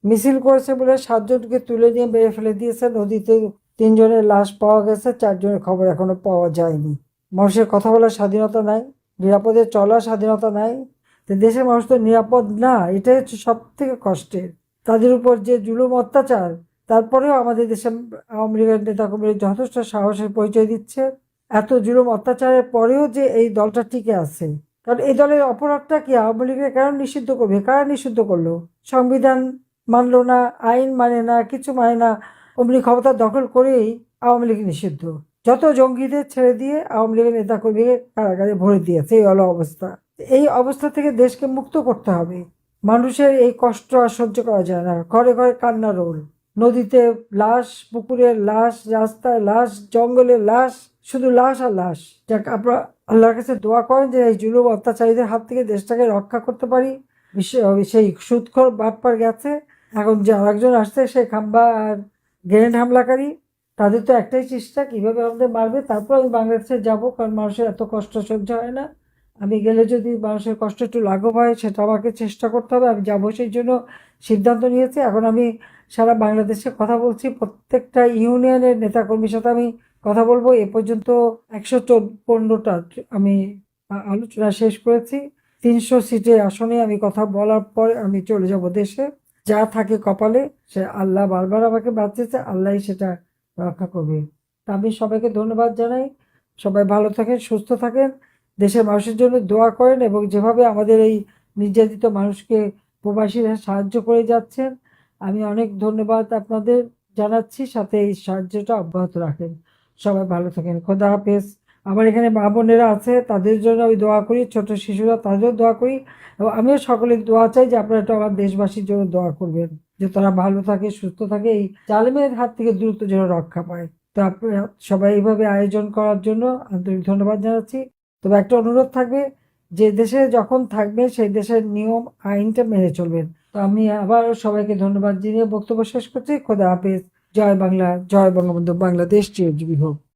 মিছিল করেছে বলে 7 জনকে তুলে নিয়ে মেরে ফেলে দিয়েছে। নদীতে 3 জনের লাশ পাওয়া গেছে, 4 জনের খবর এখনো পাওয়া যায়নি। মানুষের কথা বলার স্বাধীনতা নাই, নিরাপদে চলার স্বাধীনতা নাই। তো দেশের মানুষ তো নিরাপদ না, এটাই হচ্ছে সব থেকে কষ্টের। তাদের উপর যে জুলুম অত্যাচার, তারপরেও আমাদের দেশে আওয়ামী লীগের নেতাকর্মীরা যথেষ্ট সাহসের পরিচয় দিচ্ছে। এত জুলুম অত্যাচারের পরেও যে এই দলটা টিকে আছে, কারণ এই দলের অপরাধটা কি? আওয়ামী লীগের কারণ নিষিদ্ধ করবে, কারা নিষিদ্ধ করলো? সংবিধান মানলো না, আইন মানে না, কিছু মানে না, অমনি ক্ষমতা দখল করেই আওয়ামী লীগ নিষিদ্ধ। যত জঙ্গিদের ছেড়ে দিয়ে আওয়ামী লীগের নেতাকর্মীকে কারাগারে ভরে দিয়েছে। এই হলো অবস্থা। এই অবস্থা থেকে দেশকে মুক্ত করতে হবে। মানুষের এই কষ্ট আর সহ্য করা যায় না। ঘরে ঘরে কান্না রোল, নদীতে লাশ, পুকুরে লাশ, রাস্তায় লাশ, জঙ্গলে লাশ, শুধু লাশ আর লাশ। যাক, আপনারা আল্লাহর কাছে দোয়া করেন যে এই জুলুম অত্যাচারীদের হাত থেকে দেশটাকে রক্ষা করতে পারি। সেই সুদখোর বাটপার গেছে, এখন যে আরেকজন আসছে সে খাম্বা আর গ্রেনেড হামলাকারী। তাদের তো একটাই চেষ্টা কিভাবে আমাদের মারবে। তারপর আমি বাংলাদেশে যাব, কারণ মানুষের এত কষ্ট সহ্য হয় না। আমি গেলে যদি মানুষের কষ্ট একটু লাঘব হয়, সেটা আমাকে চেষ্টা করতে হবে। আমি যাবো, সেই জন্য সিদ্ধান্ত নিয়েছি। এখন আমি সারা বাংলাদেশে কথা বলছি, প্রত্যেকটা ইউনিয়নের নেতাকর্মীর সাথে আমি কথা বলবো। এ পর্যন্ত 115টা আমি আলোচনা শেষ করেছি। 300 সিটের আসনে আমি কথা বলার পর আমি চলে যাব দেশে। যা থাকে কপালে, সে আল্লাহ বারবার আমাকে বাঁচিয়েছে, আল্লাহই সেটা রক্ষা করবে। তা আমি সবাইকে ধন্যবাদ জানাই। সবাই ভালো থাকেন, সুস্থ থাকেন, দেশের মানুষের জন্য দোয়া করেন, এবং যেভাবে আমাদের এই নির্যাতিত মানুষকে প্রবাসীরা সাহায্য করে যাচ্ছেন, আমি অনেক ধন্যবাদ আপনাদের জানাচ্ছি। সাথে এই সাহায্যটা অব্যাহত রাখেন। সবাই ভালো থাকেন, খোদা হাফেজ। আমার এখানে মা বোনেরা আছে, তাদের জন্য আমি দোয়া করি, ছোট শিশুরা, তাদেরও দোয়া করি, এবং আমিও সকলের দোয়া চাই যে আপনারা একটু আমার দেশবাসীর জন্য দোয়া করবেন, যে তারা ভালো থাকে, সুস্থ থাকে, এই জালিমের হাত থেকে দ্রুত যেন রক্ষা পায়। তো আপনারা সবাই এইভাবে আয়োজন করার জন্য আন্তরিক ধন্যবাদ জানাচ্ছি। তবে একটা অনুরোধ থাকবে, যে দেশে যখন থাকবেন সেই দেশের নিয়ম আইনটা মেনে চলবেন। তো আমি আবার সবাইকে ধন্যবাদ জানিয়ে বক্তব্য শেষ করছি। খোদা হাফেজ। জয় বাংলা, জয় বঙ্গবন্ধু, বাংলাদেশ চিরজীবী হোক।